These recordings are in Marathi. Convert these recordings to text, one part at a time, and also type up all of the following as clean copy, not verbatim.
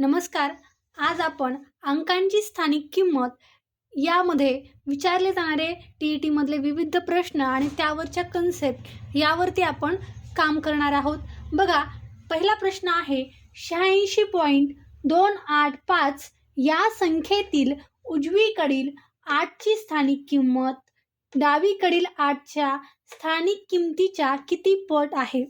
नमस्कार. आज आपण अंकांची स्थानिक किंमत यामध्ये विचारले जाणारे टी मधले विविध प्रश्न आणि त्यावरच्या कन्सेप्ट यावरती आपण काम करणार आहोत. बघा, पहिला प्रश्न आहे 86.285 या संख्येतील उजवीकडील 8ची स्थानिक किंमत डावीकडील 8च्या स्थानिक किमतीच्या किती पट आहे?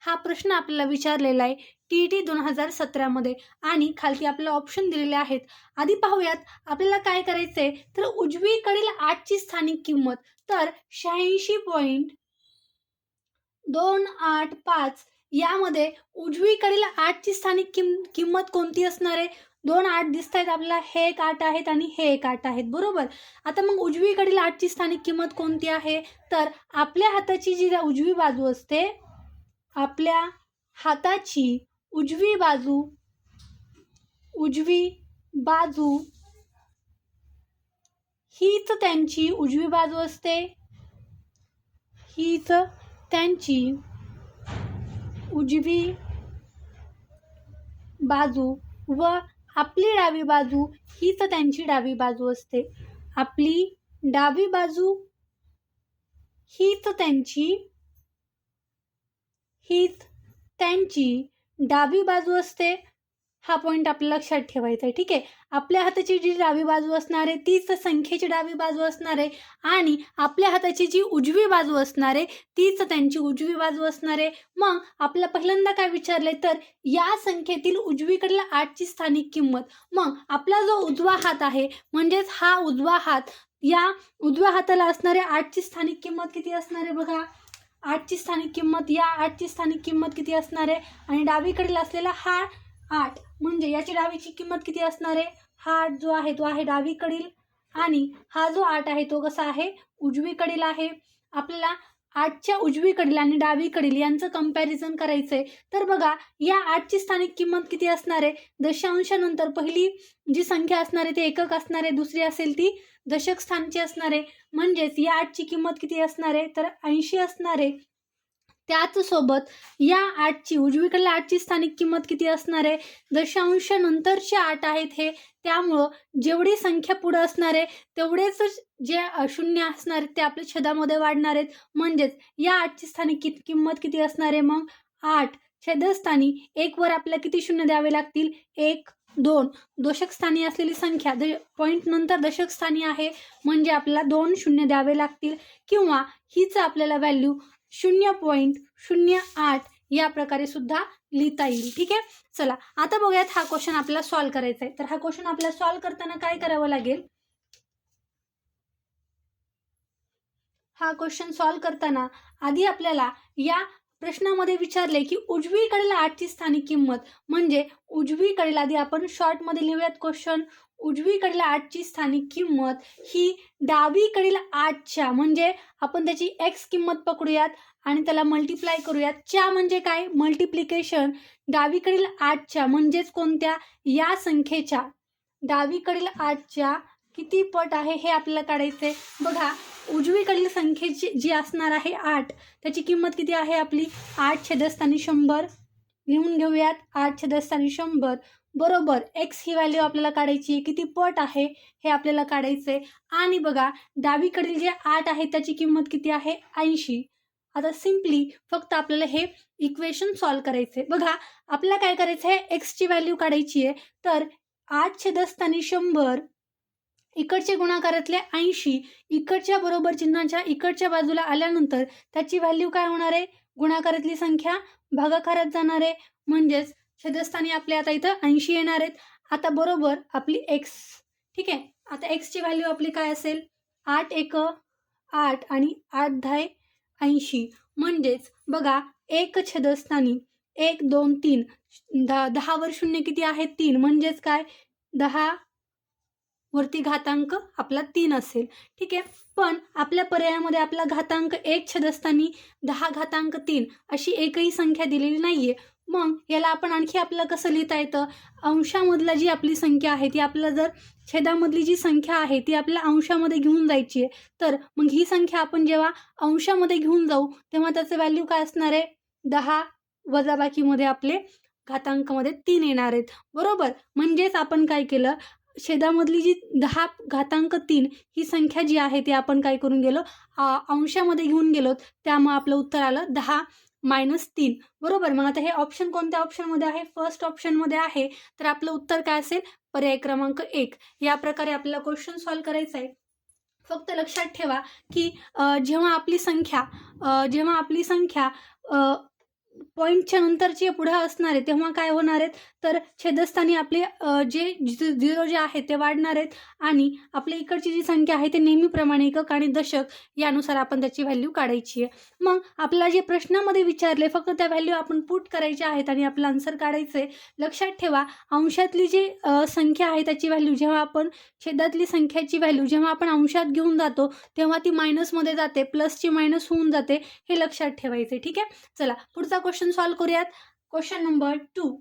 हा प्रश्न आपल्याला विचारलेला आहे टी 2017 मध्ये आणि खालती आपल्याला ऑप्शन दिलेले आहेत. आधी पाहूयात आपल्याला काय करायचंय. तर उजवीकडील 8ची स्थानिक किंमत तर 86.285 यामध्ये उजवीकडील 8ची स्थानिक किंमत कोणती असणार आहे? 2 8 दिसत आहेत आपल्याला, हे एक 8 आहेत आणि हे एक 8 आहेत, बरोबर. आता मग उजवीकडील 8ची स्थानिक किंमत कोणती आहे? तर आपल्या हाताची जी उजवी बाजू असते, आपल्या हाताची उजवी बाजू हीच त्यांची उजवी बाजू असते, हीच त्यांची उजवी बाजू व आपली डावी बाजू हीच त्यांची डावी बाजू असते. आपली डावी बाजू हीच त्यांची डावी बाजू असते. हा पॉईंट आपल्याला लक्षात ठेवायचा आहे, ठीक आहे. आपल्या हाताची जी डावी बाजू असणार आहे तीच संख्येची डावी बाजू असणार आहे आणि आपल्या हाताची जी उजवी बाजू असणार आहे तीच त्यांची उजवी बाजू असणार आहे. मग आपल्याला पहिल्यांदा काय विचारलंय, तर या संख्येतील उजवीकडील 8ची स्थानिक किंमत. मग आपला जो उजवा हात आहे म्हणजेच हा उजवा हात, या उजव्या हाताला असणाऱ्या 8ची स्थानिक किंमत किती असणार आहे? बघा, 8ची स्थानिक किंमत, या 8ची स्थानिक किंमत किती असणार आहे? आणि डावीकडील असलेला हा 8 म्हणजे याची डावीची किंमत किती असणार आहे? हा 8 जो आहे तो आहे डावीकडील आणि हा जो 8 आहे तो कसा आहे? उजवीकडील आहे. आपल्याला 8च्या उजवीकडील आणि डावीकडील यांचं कंपॅरिझन करायचंय. तर बघा, या 8ची स्थानिक किंमत किती असणार आहे? दशांशानंतर पहिली जी संख्या असणार आहे ती एकक असणार आहे, दुसरी असेल ती दशक स्थानची असणार आहे. म्हणजेच या 8ची किंमत किती असणार आहे? तर 80 असणार आहे. त्याच सोबत या 8ची उजवीकडील 8ची स्थानिक किंमत किती असणार आहे? दशांश नंतरचे 8 आहेत हे, त्यामुळं जेवढी संख्या पुढे असणार आहे तेवढेच जे शून्य असणार आहेत ते आपल्या छेदामध्ये वाढणार आहेत. म्हणजेच या 8ची स्थानिक किंमत किती असणार आहे? मग 8 छेदस्थानी 1 वर आपल्याला किती शून्य द्यावे लागतील? 1 2. दशक स्थानी असलेली संख्या पॉईंट नंतर दशक स्थानी आहे म्हणजे आपल्याला 2 शून्य द्यावे लागतील किंवा हीच आपल्याला व्हॅल्यू 0.08 या प्रकारे सुद्धा लिहिता येईल, ठीक आहे. चला आता बघूयात हा क्वेश्चन आपल्याला सॉल्व्ह करायचा आहे. तर हा क्वेश्चन आपल्याला सॉल्व्ह करताना काय करावं लागेल? हा क्वेश्चन सॉल्व्ह करताना आधी आपल्याला या प्रश्नामध्ये विचारले की उजवीकडील 8ची स्थानिक किंमत, म्हणजे उजवीकडील, आधी आपण शॉर्टमध्ये लिहूयात क्वेश्चन. उजवीकडील 8ची स्थानिक किंमत ही डावीकडील 8च्या, म्हणजे आपण त्याची एक्स किंमत पकडूयात आणि त्याला मल्टिप्लाय करूयात. च्या म्हणजे काय? मल्टिप्लिकेशन. डावीकडील 8च्या म्हणजेच कोणत्या? या संख्येच्या डावीकडील 8च्या किती पट आहे हे आपल्याला काढायचंय. बघा, उजवीकडील संख्येची जी असणार आहे 8, त्याची किंमत किती आहे आपली? 8 छेदस्थानी 100. लिहून घेऊयात, 8 छेदस्थानी 100 बरोबर एक्स ही व्हॅल्यू आपल्याला काढायची आहे. किती पट आहे हे आपल्याला काढायचंय. आणि बघा, डावीकडील जे 8 आहे त्याची किंमत किती आहे? 80. आता सिम्पली फक्त आपल्याला हे इक्वेशन सॉल्व्ह करायचंय. बघा, आपल्याला काय करायचं आहे? एक्सची व्हॅल्यू काढायची आहे. तर 8 छेदस्थानी 100 इकडचे गुणाकारातले 80 इकडच्या बरोबर चिन्हाच्या इकडच्या बाजूला आल्यानंतर त्याची व्हॅल्यू काय होणार आहे? गुणाकारातली संख्या भागाकारात जाणार आहे, म्हणजेच छेदस्थानी आपले आता इथं 80 येणार आहेत. आता बरोबर आपली एक्स, ठीक आहे. आता एक्सची व्हॅल्यू आपली काय असेल? 8 1 8 आणि 8 10 80. म्हणजेच बघा, 1 छेदस्थानी 1 2 3 10 वर शून्य किती आहे? 3. म्हणजेच काय? 10 वरती घातांक आपला 3 असेल, ठीक आहे. पण आपल्या पर्यायामध्ये आपला घातांक 1 छेदस्थानी 10 घातांक 3 अशी एकही संख्या दिलेली नाहीये. मग याला आपण आणखी आपल्याला कसं लिहिता येतं? अंशामधला जी आपली संख्या आहे ती आपल्याला, जर छेदामधली जी संख्या आहे ती आपल्याला अंशामध्ये घेऊन जायची आहे, तर मग ही संख्या आपण जेव्हा अंशामध्ये घेऊन जाऊ तेव्हा त्याचे व्हॅल्यू काय असणार आहे? 10 वजाबाकीमध्ये आपले घातांकामध्ये 3 येणार आहेत, बरोबर. म्हणजेच आपण काय केलं, छेदामधली जी 10 घातांक 3 ही संख्या जी आहे ती आपण काय करून गेलो, अंशामध्ये घेऊन गेलो. त्यामुळे आपलं उत्तर आलं 10-3, बरोबर. मग आता हे ऑप्शन कोणत्या ऑप्शनमध्ये आहे? फर्स्ट ऑप्शनमध्ये आहे. तर आपलं उत्तर काय असेल? पर्याय क्रमांक 1. या प्रकारे आपल्याला क्वेश्चन सॉल्व्ह करायचा आहे. फक्त लक्षात ठेवा की जेव्हा आपली संख्या पॉईंटच्या नंतरची पुढे असणार आहे तेव्हा काय होणार आहेत, तर छेदस्थानी आपले जे 0 जे आहे ते वाढणार आहेत आणि आपल्या इकडची जी संख्या आहे ते नेहमीप्रमाणे एकक आणि दशक यानुसार आपण त्याची व्हॅल्यू काढायची आहे. मग आपल्याला जे प्रश्नामध्ये विचारले फक्त त्या व्हॅल्यू आपण पुट करायच्या आहेत आणि आपलं आन्सर काढायचं आहे. लक्षात ठेवा, अंशातली जी संख्या आहे त्याची व्हॅल्यू जेव्हा आपण छेदातली संख्याची व्हॅल्यू जेव्हा आपण अंशात घेऊन जातो तेव्हा ती मायनसमध्ये जाते, प्लसची मायनस होऊन जाते, हे लक्षात ठेवायचे. ठीक आहे, चला पुढचा क्वेश्चन सॉल्व्ह करूयात. Question number 2.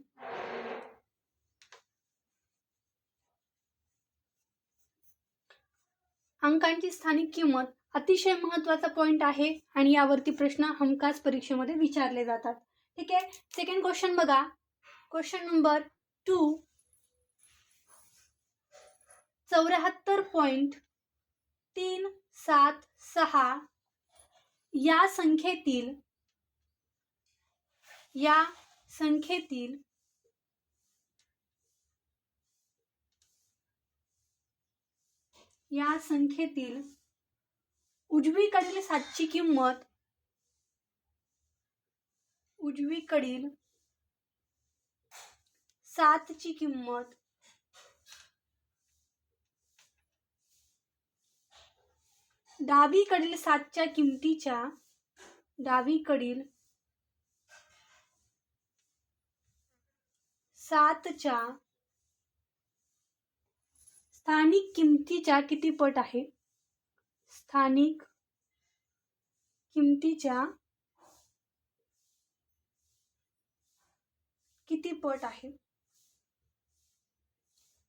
अंकांची स्थानिक किंमत अतिशय महत्त्वाचा पॉइंट आहे आणि यावरती प्रश्न हमखास परीक्षेमध्ये विचारले जातात. ठीक आहे, सेकंड क्वेश्चन बघा. Question number 2. 74.376 या संख्येतील उजवीकडील 7ची किंमत डावीकडील 7च्या किमतीच्या स्थानिक किमतीच्या किती पट आहे? स्थानिक किमतीच्या किती पट आहे?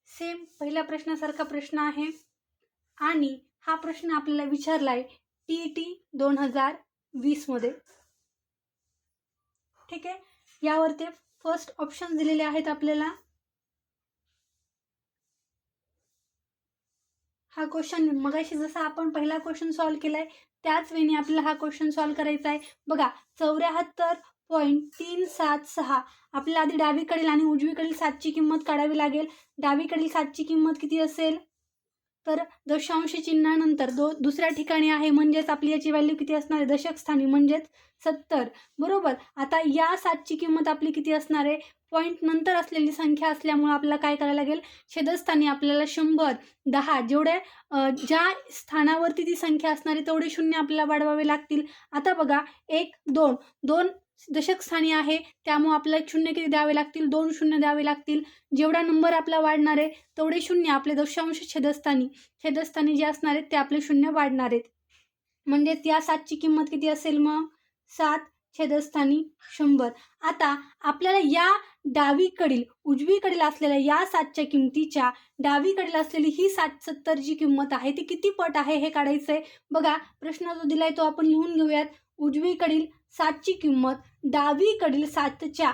सेम पहिल्या प्रश्नासारखा प्रश्न आहे आणि हा प्रश्न आपल्याला विचारलाय TET 2020 मध्ये. ठीक आहे, यावरती फर्स्ट ऑप्शन दिलेले आहेत आपल्याला. हा क्वेश्चन मगाशी जसा आपण पहिला क्वेश्चन सॉल्व्ह केलाय त्याच वेळी आपल्याला हा क्वेश्चन सॉल्व्ह करायचा आहे. बघा, 74.376 आपल्याला आधी डावीकडील आणि उजवीकडील 7ची किंमत काढावी लागेल. डावीकडील 7ची किंमत किती असेल, तर दशांश चिन्हानंतर दुसऱ्या ठिकाणी आहे, म्हणजेच आपली याची व्हॅल्यू किती असणार आहे? दशक स्थानी, म्हणजेच 70, बरोबर. आता या 7ची किंमत आपली किती असणार आहे? पॉईंट नंतर असलेली संख्या असल्यामुळे आपल्याला काय करायला लागेल? छेदस्थानी आपल्याला 100, 10 जेवढ्या ज्या स्थानावरती ती संख्या असणार आहे तेवढे शून्य आपल्याला वाढवावे लागतील. आता बघा, 1, 2 दशक स्थानी आहे त्यामुळे आपल्याला शून्य किती द्यावे लागतील? 2 शून्य द्यावे लागतील. जेवढा नंबर आपला वाढणार आहे तेवढे शून्य आपले दशांश छेदस्थानी जे असणार आहेत ते आपले शून्य वाढणार आहेत. म्हणजे त्या 7ची किंमत किती असेल मग? 7 छेदस्थानी 100. आता आपल्याला या डावीकडील उजवीकडील असलेल्या या 7च्या किमतीच्या डावीकडील असलेली ही 70 जी किंमत आहे ती किती पट आहे हे काढायचं आहे. बघा, प्रश्न जो दिलाय तो आपण लिहून घेऊयात. उजवीकडील 7ची किंमत डावीकडील 7च्या,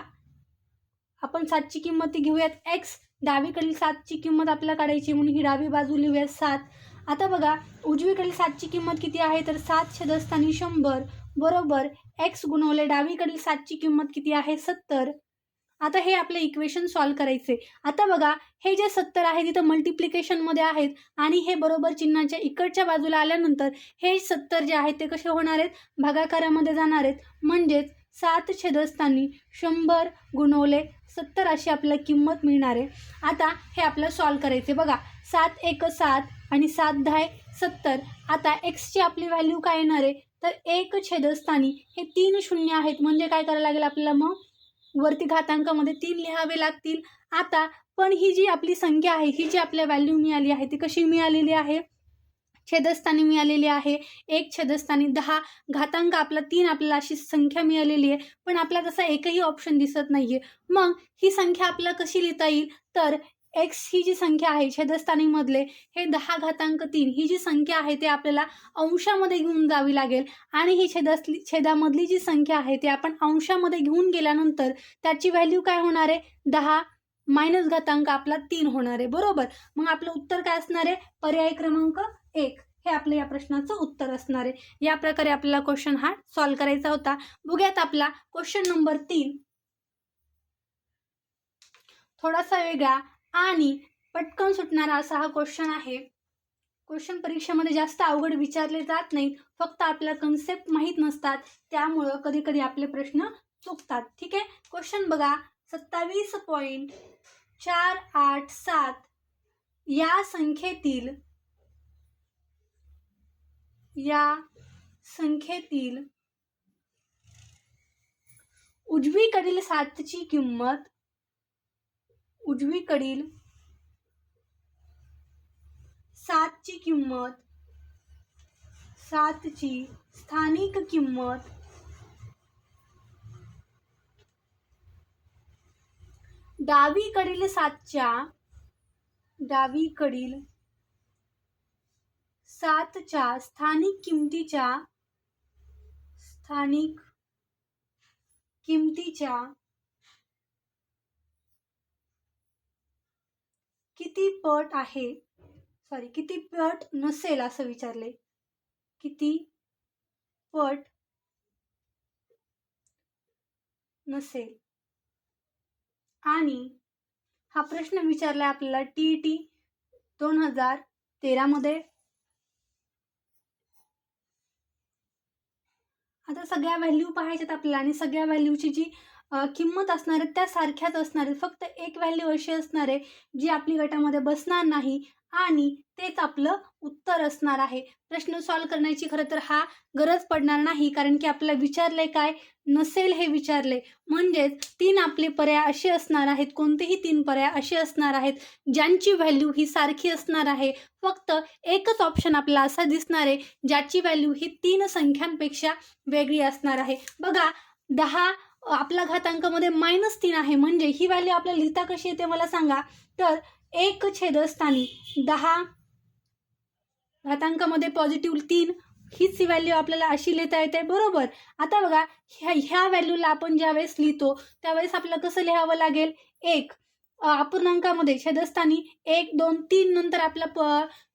आपण 7ची किंमत ती घेऊयात x, डावीकडील 7ची किंमत आपल्याला काढायची म्हणून ही डावी बाजू लिहूयात 7. आता बघा, उजवीकडील 7ची किंमत किती आहे, तर 7 छेदस्थानी 100 बरोबर x गुणवले डावीकडील 7ची किंमत किती आहे? 70. आता हे आपले इक्वेशन सॉल्व्ह करायचे. आता बघा, हे जे 70 आहे तिथं मल्टिप्लिकेशनमध्ये आहेत आणि हे बरोबर चिन्हाच्या इकडच्या बाजूला आल्यानंतर हे 70 जे आहेत ते कसे होणार आहेत? भागाकारामध्ये जाणार आहेत. म्हणजेच 7 छेदस्थानी 100 गुणवले 70 अशी आपल्याला किंमत मिळणार आहे. आता हे आपल्याला सॉल्व्ह करायचे. बघा, 7 1 7 आणि 7 10 70. आता एक्सची आपली व्हॅल्यू काय येणार आहे, तर 1 छेदस्थानी हे 3 शून्य आहेत, म्हणजे काय करायला लागेल आपल्याला? मग वरती घातांकामध्ये 3 लिहावे लागतील. आता पण ही जी आपली संख्या आहे, ही जी आपल्या व्हॅल्यू मिळाली आहे ती कशी मिळालेली आहे? छेदस्थानी मिळालेली आहे. 1 छेदस्थानी 10 घातांक आपला 3 आपल्याला अशी संख्या मिळालेली आहे, पण आपल्याला तसा एकही ऑप्शन दिसत नाहीये. मग ही संख्या आपल्याला कशी लिहिता येईल, तर एक्स ही जी संख्या आहे छेदस्थानीमधले हे 10^3 ही जी संख्या आहे ते आपल्याला अंशामध्ये घेऊन जावी लागेल आणि ही छेदामधली जी संख्या आहे ते आपण अंशामध्ये घेऊन गेल्यानंतर त्याची व्हॅल्यू काय होणार आहे 10 मायनस घातांक आपला 3 होणार आहे बरोबर. मग आपलं उत्तर काय असणार आहे पर्याय क्रमांक 1 हे आपलं या प्रश्नाचं उत्तर असणार आहे. या प्रकारे आपल्याला क्वेश्चन हा सॉल्व्ह करायचा होता. बघूयात आपला क्वेश्चन नंबर 3 थोडासा वेगळा आणि पटकन सुटणारा असा हा क्वेश्चन आहे. क्वेश्चन परीक्षेमध्ये जास्त अवघड विचारले जात नाहीत, फक्त आपल्याला कन्सेप्ट माहीत नसतात, त्यामुळं कधी कधी आपले प्रश्न चुकतात. ठीक आहे. क्वेश्चन बघा 27.487 या संख्येतील उजवीकडील 7ची किंमत 7ची स्थानिक किंमत डावीकडील 7च्या स्थानिक किमतीच्या किती पट नसेल असं विचारले. किती पट नसेल आणि हा प्रश्न विचारला आपल्याला TET 2013 मध्ये. आता सगळ्या व्हॅल्यू पाहायच्यात आपल्याला आणि सगळ्या व्हॅल्यूची जी किंमत असणार आहे त्या सारख्याच असणार आहेत. फक्त एक व्हॅल्यू अशी असणार आहे जी आपली गटामध्ये बसणार नाही आणि तेच आपलं उत्तर असणार आहे. प्रश्न सॉल्व्ह करण्याची खरं तर हा गरज पडणार नाही, कारण की आपल्याला विचारले काय नसेल हे विचारले. म्हणजेच 3 आपले पर्याय असे असणार आहेत, कोणतेही 3 पर्याय असे असणार आहेत ज्यांची व्हॅल्यू ही सारखी असणार आहे. फक्त एकच ऑप्शन आपल्याला असा दिसणार आहे ज्याची व्हॅल्यू ही 3 संख्यांपेक्षा वेगळी असणार आहे. बघा 10 आपला घातांकामध्ये -3 आहे, म्हणजे ही व्हॅल्यू आपल्याला लिहिता कशी येते मला सांगा. तर 1 छेदस्थानी 10 घातांकामध्ये +3 हीच व्हॅल्यू आपल्याला अशी लिहिता येते बरोबर. आता बघा ह्या व्हॅल्यूला आपण ज्यावेळेस लिहितो त्यावेळेस आपल्याला कसं लिहावं लागेल. 1 अपूर्णांकामध्ये छेदस्थानी 1 2 3 नंतर आपला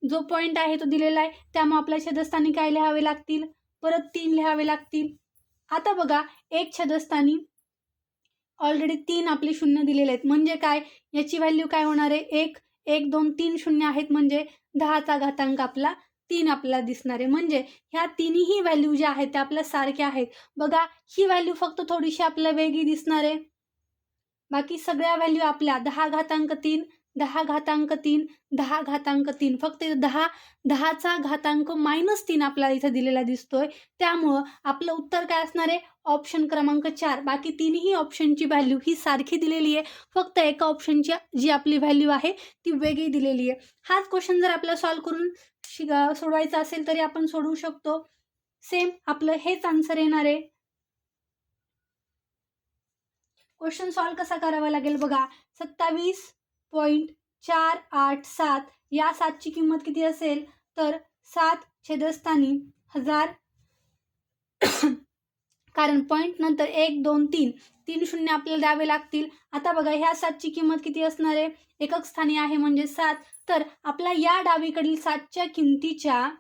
जो पॉईंट आहे तो दिलेला आहे, त्यामुळे आपल्या छेदस्थानी काय लिहावे लागतील परत 3 लिहावे लागतील. आता बघा 1 छेदस्थानी ऑलरेडी 3 आपले शून्य दिलेले आहेत, म्हणजे काय याची व्हॅल्यू काय होणार आहे 1 1 2 3 शून्य आहेत, म्हणजे 10चा घातांक आपला 3 आपल्याला दिसणार आहे. म्हणजे ह्या तिन्ही व्हॅल्यू ज्या आहेत त्या आपल्या सारख्या आहेत. बघा ही व्हॅल्यू फक्त थोडीशी आपल्याला वेगळी दिसणार आहे, बाकी सगळ्या व्हॅल्यू आपल्या 10^3 10^3 10^3 फक्त 10चा घातांक -3 आपल्याला इथे दिलेला दिसतोय. त्यामुळं आपलं उत्तर काय असणार आहे ऑप्शन क्रमांक 4. बाकी तिन्ही ऑप्शनची व्हॅल्यू ही सारखी दिलेली आहे, फक्त एका ऑप्शनची जी आपली व्हॅल्यू आहे ती वेगळी दिलेली आहे. हाच क्वेश्चन जर आपल्याला सॉल्व्ह करून सोडवायचा असेल तरी आपण सोडवू शकतो. सेम आपलं हेच आन्सर येणार आहे. क्वेश्चन सॉल्व्ह कसा करावा लागेल बघा. 27.487 या 7ची किंमत किती असेल तर 7 छेदस्थानी 1000 कारण पॉईंट नंतर 1 2 3 शून्य आपल्याला द्यावे लागतील. आता बघा ह्या 7ची किंमत किती असणार आहे एकक स्थानी आहे म्हणजे 7. तर आपला या डावीकडील 7च्या किमतीच्या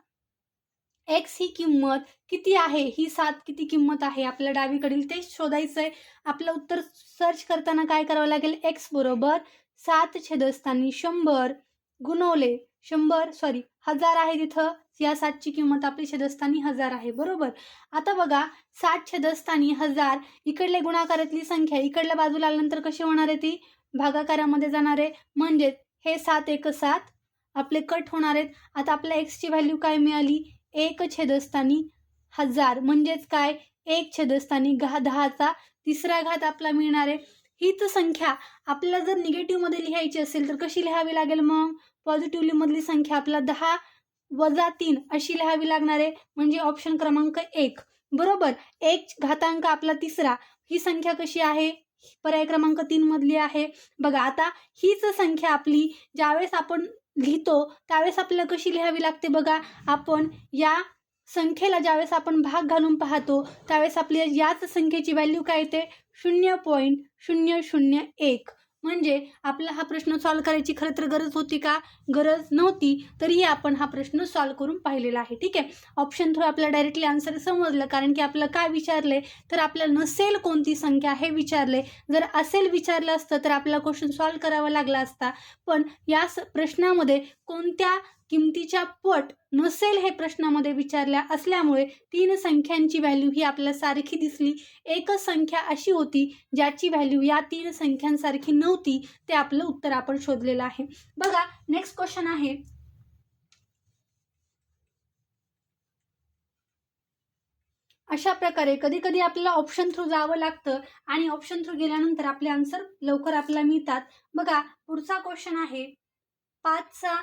एक्स ही किंमत किती आहे, ही 7 किती किंमत आहे आपल्या डावीकडील ते शोधायचं आहे. आपलं उत्तर सर्च करताना काय करावं लागेल एक्स बरोबर 7 छेदस्थानी 100 गुणवले 1000 आहे तिथं. या 7ची किंमत आपली छेदस्थानी 1000 आहे बरोबर. आता बघा 7 छेदस्थानी 1000 इकडले गुणाकारातली संख्या इकडल्या बाजूला आल्यानंतर कशी होणार आहे ती भागाकारामध्ये जाणार आहे, म्हणजेच हे 7 1 7 आपले कट होणार आहेत. आता आपल्या एक्सची व्हॅल्यू काय मिळाली 1 छेदस्थानी 1000 म्हणजेच काय 1 छेदस्थानी 10चा तिसरा घात आपला मिळणार आहे. हीच संख्या आपल्याला जर निगेटिव्हमध्ये लिहायची असेल तर कशी लिहावी लागेल मग पॉझिटिव्हली मधली संख्या आपला 10 वजा 3 अशी लिहावी लागणार आहे, म्हणजे ऑप्शन क्रमांक 1 बरोबर. 1 घातांक आपला तिसरा ही संख्या कशी आहे पर्याय क्रमांक 3 मधली आहे. बघा आता हीच संख्या आपली ज्यावेळेस आपण लिहितो त्यावेळेस आपल्याला कशी लिहावी लागते बघा. आपण या संख्येला ज्यावेळेस आपण भाग घालून पाहतो त्यावेळेस आपल्या याच संख्येची व्हॅल्यू काय येते 0.001. म्हणजे आपला हा प्रश्न सॉल्व्ह करायची खरं तर गरज होती का? गरज नव्हती, तरीही आपण हा प्रश्न सॉल्व्ह करून पाहिलेला आहे. ठीक आहे. ऑप्शन थ्रू आपल्याला डायरेक्टली आन्सर समजलं, कारण की आपल्याला काय विचारले तर आपल्याला नसेल कोणती संख्या हे विचारले. जर असेल विचारलं असतं तर आपल्याला क्वेश्चन सॉल्व्ह करावा लागला असता. पण या प्रश्नामध्ये कोणत्या किमतीच्या पट नसेल हे प्रश्नामध्ये विचारल्या असल्यामुळे 3 संख्यांची व्हॅल्यू ही आपल्याला सारखी दिसली. एकच संख्या अशी होती ज्याची व्हॅल्यू या 3 संख्यांसारखी नव्हती. ते आपलं उत्तर आपण शोधलेलं आहे. बघा नेक्स्ट क्वेश्चन आहे. अशा प्रकारे कधी कधी आपल्याला ऑप्शन थ्रू जावं लागतं आणि ऑप्शन थ्रू गेल्यानंतर आपले आन्सर लवकर आपल्याला मिळतात. बघा पुढचा क्वेश्चन आहे. 5चा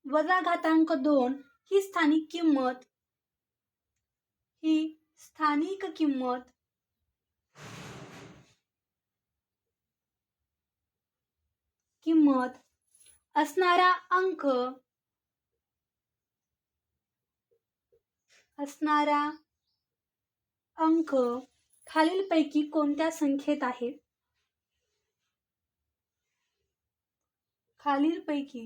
वजा घातांक 2 ही स्थानिक किंमत असणारा अंक खालीलपैकी कोणत्या संख्येत आहे? खालीलपैकी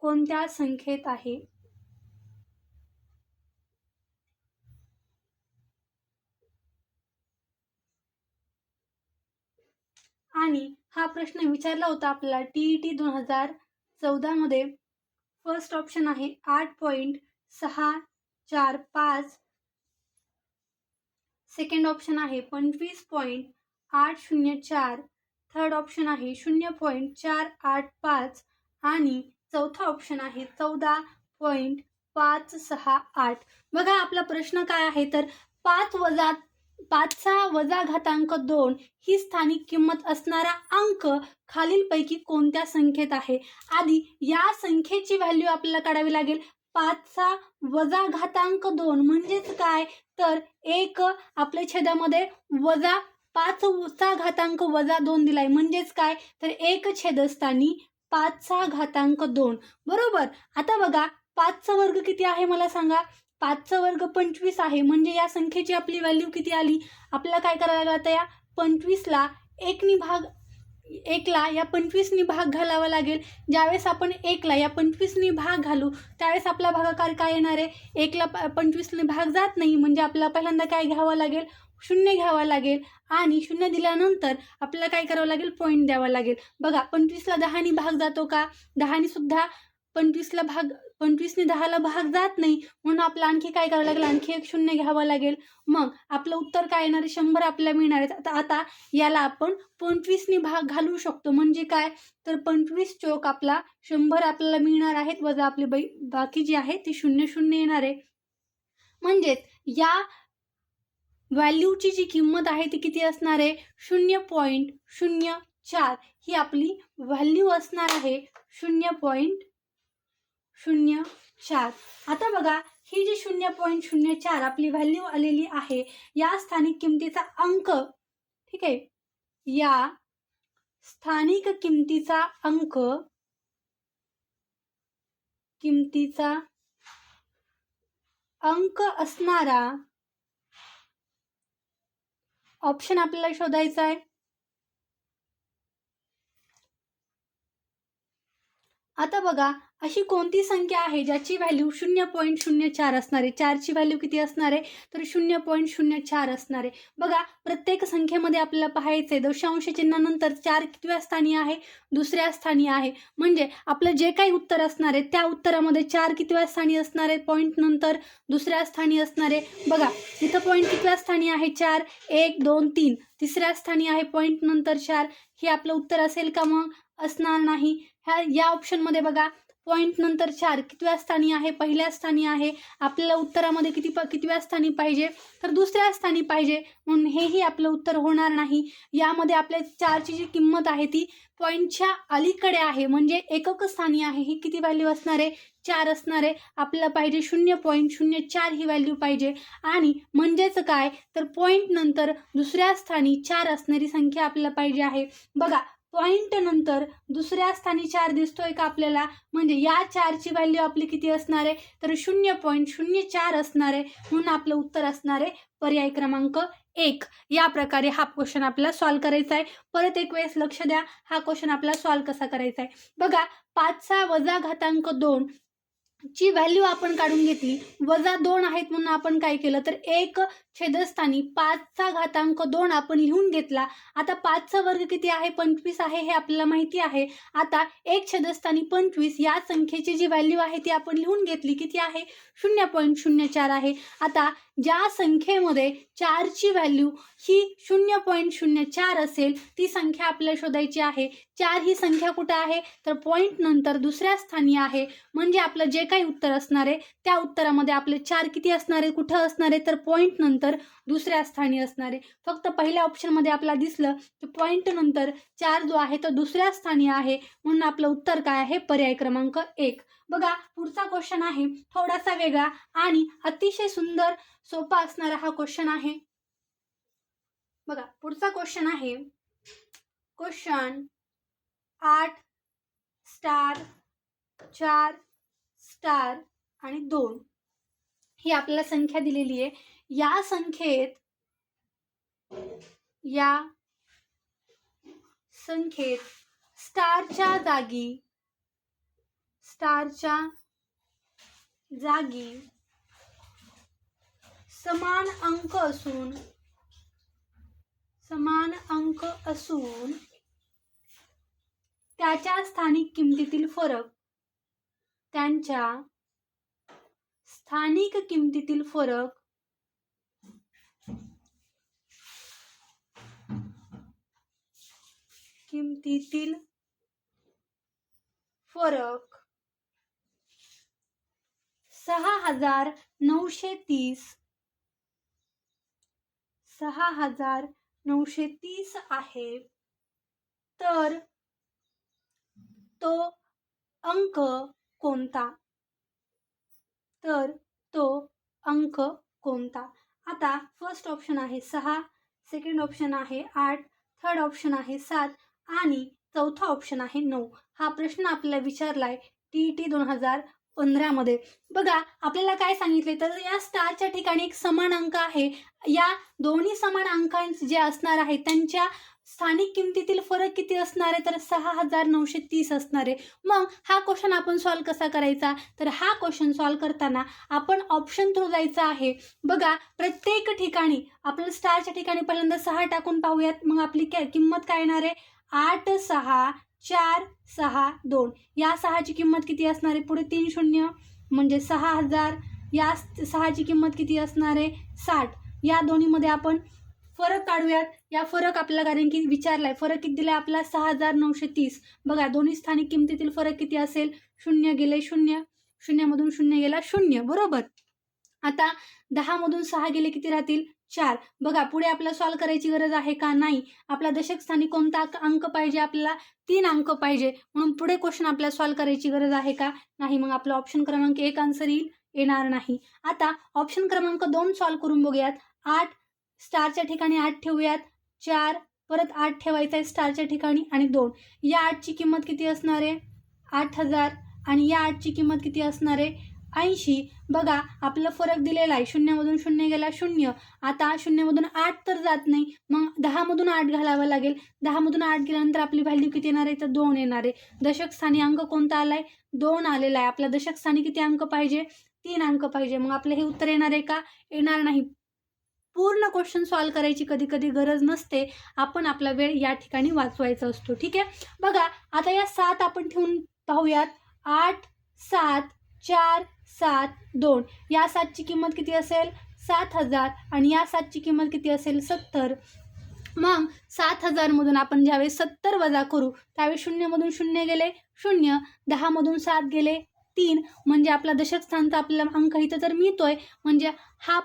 कोणत्या संख्येत आहे? आणि हा प्रश्न विचारला होता आपल्याला TET 2014 मध्ये. फर्स्ट ऑप्शन आहे 8.645. सेकंड ऑप्शन आहे 25.804. थर्ड ऑप्शन आहे 0.485 आणि चौथा ऑप्शन आहे 14.568. बघा आपला प्रश्न काय आहे तर 5चा वजा घातांक 2 ही स्थानिक किंमत असणारा अंक खालीलपैकी कोणत्या संख्येत आहे? आधी या संख्येची व्हॅल्यू आपल्याला काढावी लागेल. 5चा वजा घातांक 2 म्हणजेच काय तर एक आपल्या छेदामध्ये वजा 5चा घातांक वजा 2 दिलाय. म्हणजेच काय तर एक छेदस्थानी 5चा घातांक 2. बरोबर. आता बघा 5चा वर्ग किती आहे मला सांगा. 5चा वर्ग 25 आहे. म्हणजे या संख्येची आपली व्हॅल्यू किती आली? आपल्याला काय करायला लागलं आता या 25ला 1ला या 25नी भाग घालावा लागेल. ज्यावेळेस आपण 1ला या 25नी भाग घालू त्यावेळेस आपला भागाकार काय येणार आहे? 1ला 25ने भाग जात नाही. म्हणजे आपल्याला पहिल्यांदा काय घ्यावं लागेल? 0 घ्यावा लागेल आणि 0 दिल्यानंतर आपल्याला काय करावं लागेल? पॉईंट द्यावा लागेल. बघा 25ला 10नी भाग जातो का? 10नी सुद्धा 25ने 10ला भाग जात नाही. म्हणून आपल्याला आणखी काय करावं लागेल? आणखी एक 0 घ्यावं लागेल. मग आपलं उत्तर काय येणार आहे? 100 आपल्याला मिळणार आहे. आता याला आपण 25नी भाग घालू शकतो. म्हणजे काय तर 25 चौक आपला 100 आपल्याला मिळणार आहेत. वजा आपली बाकी जी आहे ती 0 येणार आहे. म्हणजेच या व्हॅल्यूची जी किंमत आहे ती किती असणार आहे? 0.04 ही आपली व्हॅल्यू असणार आहे. 0.04. आता बघा ही जी 0.04 आपली व्हॅल्यू आलेली आहे या स्थानिक किमतीचा अंक, ठीक आहे, या स्थानिक किमतीचा अंक असणारा ऑप्शन आपल्याला शोधायचा आहे. आता बघा अशी कोणती संख्या आहे ज्याची व्हॅल्यू 0.04 असणार आहे? 4ची व्हॅल्यू किती असणार आहे तर 0.04 असणार आहे. बघा प्रत्येक संख्येमध्ये आपल्याला पाहायचे दशांश चिन्हानंतर 4 कितव्या स्थानी आहे? दुसऱ्या स्थानी आहे. म्हणजे आपलं जे काही उत्तर असणार आहे त्या उत्तरामध्ये 4 कितव्या स्थानी असणार आहे? पॉईंट नंतर दुसऱ्या स्थानी असणार आहे. बघा इथं पॉईंट कितव्या स्थानी आहे? 4. 1 2 3. तिसऱ्या स्थानी आहे पॉईंट नंतर 4. हे आपलं उत्तर असेल का? मग असणार नाही. या ऑप्शनमध्ये बघा पॉईंट नंतर 4 कितव्या स्थानी आहे? पहिल्या स्थानी आहे. आपल्याला उत्तरामध्ये कितव्या स्थानी पाहिजे? तर दुसऱ्या स्थानी पाहिजे, म्हणून हेही आपलं उत्तर होणार नाही. यामध्ये आपल्या 4ची जी किंमत आहे ती पॉईंटच्या अलीकडे आहे, म्हणजे एकक स्थानी आहे. ही किती व्हॅल्यू असणार आहे? 4 असणार आहे. आपल्याला पाहिजे 0.04 ही व्हॅल्यू पाहिजे. आणि म्हणजेच काय, तर पॉईंट नंतर दुसऱ्या स्थानी 4 असणारी संख्या आपल्याला पाहिजे आहे. बघा, पॉईंट नंतर दुसऱ्या स्थानी 4 दिसतोय का आपल्याला? म्हणजे या 4ची व्हॅल्यू आपली किती असणार आहे? तर 0.04 असणार आहे. म्हणून आपलं उत्तर असणार आहे पर्याय क्रमांक 1. या प्रकारे हा क्वेश्चन आपल्याला सॉल्व्ह करायचा आहे. परत एक वेळेस लक्ष द्या, हा क्वेश्चन आपल्याला सॉल्व्ह कसा करायचा आहे. बघा, 5चा वजा घातांक 2 ची व्हॅल्यू आपण काढून घेतली. वजा 2 आहेत म्हणून आपण काय केलं, तर एक छेदस्थानी 5चा घातांक 2 आपण लिहून घेतला. आता 5चा वर्ग किती आहे? 25 आहे, हे आपल्याला माहिती आहे. आता एक छेदस्थानी 25 या संख्येची जी व्हॅल्यू आहे ती आपण लिहून घेतली. किती आहे? 0.04 आहे. आता ज्या संख्येमध्ये 4ची व्हॅल्यू ही 0.04 असेल ती संख्या आपल्याला शोधायची आहे. 4 ही संख्या कुठं आहे? तर पॉईंट नंतर दुसऱ्या स्थानी आहे. म्हणजे आपलं जे काही उत्तर असणार आहे त्या उत्तरामध्ये आपले 4 किती असणार आहे? कुठं असणार आहे? तर पॉईंट नंतर दुसऱ्या स्थानी असणार आहे. फक्त पहिल्या ऑप्शनमध्ये आपल्याला दिसलं की पॉईंट नंतर 4 जो आहे तो दुसऱ्या स्थानी आहे, म्हणून आपलं उत्तर काय आहे? पर्याय क्रमांक 1. बघा, पुढचा क्वेश्चन आहे थोडासा वेगळा आणि अतिशय सुंदर सोपा असणारा हा क्वेश्चन आहे. बघा, पुढचा क्वेश्चन आहे क्वेश्चन 8 स्टार 4 स्टार आणि 2 ही आपल्याला संख्या दिलेली आहे. या संख्येत स्टारच्या जागी समान अंक असून त्यांच्या स्थानिक किमतीतील फरक 6,930 आहे. तर तो अंक कोणता? आता फर्स्ट ऑप्शन आहे 6, सेकंड ऑप्शन आहे 8, थर्ड ऑप्शन आहे 7 आणि चौथा ऑप्शन आहे 9. हा प्रश्न आपल्याला विचारलाय TET 2015 मध्ये. बघा, आपल्याला काय सांगितले, तर या स्टारच्या ठिकाणी एक समान अंक आहे. या दोन्ही समान अंकांचे जे असणार आहे त्यांच्या स्थानिक किमतीतील फरक किती असणार आहे? तर 6,930 असणार आहे. मग हा क्वेश्चन आपण सॉल्व्ह कसा करायचा? तर हा क्वेश्चन सॉल्व्ह करताना आपण ऑप्शन थ्रू जायचा आहे. बघा, प्रत्येक ठिकाणी आपण स्टारच्या ठिकाणी पहिल्यांदा 6 टाकून पाहूयात. मग आपली किंमत काय येणार आहे? 8, 6, 4, 6, 2. या 6ची किंमत किती असणार आहे? पुढे 3 शून्य म्हणजे 6,000. या 6ची किंमत किती असणार आहे? 60. या दोन्हीमध्ये आपण फरक काढूयात. या फरक आपल्याला कारण की विचारलाय, फरक किती दिलाय आपला? 6,930. बघा, दोन्ही स्थानिक किमतीतील फरक किती असेल? 0 गेले 0, 0 मधून 0 गेला 0, बरोबर. आता 10 मधून 6 गेले किती राहतील? 4. बघा, पुढे आपल्याला सॉल्व्ह करायची गरज आहे का? नाही. आपला दशक स्थानी कोणता अंक पाहिजे? आपल्याला 3 अंक पाहिजे, म्हणून पुढे क्वेश्चन आपल्याला सॉल्व्ह करायची गरज आहे का? नाही. मग आपला ऑप्शन क्रमांक 1 आन्सर येणार नाही. आता ऑप्शन क्रमांक 2 सॉल्व्ह करून बघूयात. 8 स्टारच्या ठिकाणी 8 ठेवूयात, 4 परत 8 ठेवायचा आहे स्टारच्या ठिकाणी आणि 2. या 8ची किंमत किती असणार आहे? 8,000 आणि या 8ची किंमत किती असणार आहे? 80. बघा, आपला फरक दिलेला आहे. 0 मधून 0 गेला 0. आता 0 मधून 8 तर जात नाही, मग 10 मधून 8 घालावं लागेल. 10 मधून 8 गेल्यानंतर आपली व्हॅल्यू किती येणार आहे? तर 2 येणार आहे. दशक स्थानी अंक कोणता आलाय? 2 आलेला आहे. आपल्या दशक स्थानी किती अंक पाहिजे? 3 अंक पाहिजे. मग आपलं हे उत्तर येणार आहे का? येणार नाही. पूर्ण क्वेश्चन सॉल्व्ह करायची कधी कधी गरज नसते. आपण आपला वेळ या ठिकाणी वाचवायचा असतो. ठीक आहे. बघा, आता या 7 आपण ठेवून पाहूयात. 8, 7, 4, 7, 2. या 7ची किंमत किती असेल? 7,000 आणि या 7ची किंमत किती असेल? 70. मग 7,000 मधून आपण ज्यावेळेस 70 वजा करू त्यावेळेस 0 मधून 0 गेले 0, 10 मधून 7 गेले 3, म्हणजे आपला दशक स्थानचा आपल्याला अंक इथं तर मिळतोय. म्हणजे हा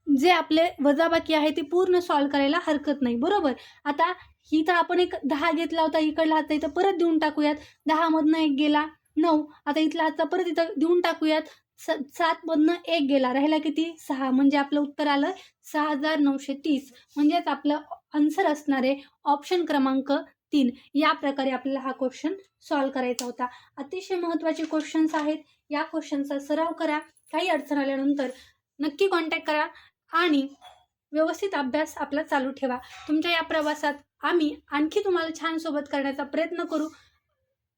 जे आपले वजाबाकी आहे ते पूर्ण सॉल्व्ह करायला हरकत नाही, बरोबर. आता इथं आपण एक 10 घेतला होता, इकडला हातचा इथं परत देऊन टाकूयात. 10 मधनं 1 गेला 9, आता इथला हातचा परत इथं देऊन टाकूयात. 7 मधनं 1 गेला, राहिला किती 6, म्हणजे आपलं उत्तर आलं 6,930. म्हणजेच आपलं आन्सर असणार आहे ऑप्शन क्रमांक 3. या प्रकारे आपल्याला हा क्वेश्चन सॉल्व्ह करायचा होता. अतिशय महत्त्वाचे क्वेश्चन्स आहेत. या क्वेश्चनचा सराव करा. काही अडचण आल्यानंतर नक्की कॉन्टॅक्ट करा आणि व्यवस्थित अभ्यास आपला चालू ठेवा. तुमच्या या प्रवासात आम्ही आणखी तुम्हाला छान सोबत करण्याचा प्रयत्न करू.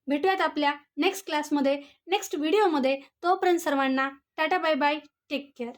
भेटूयात आपल्या नेक्स्ट क्लासमध्ये, नेक्स्ट व्हिडिओमध्ये. तोपर्यंत सर्वांना tata bye bye, take care.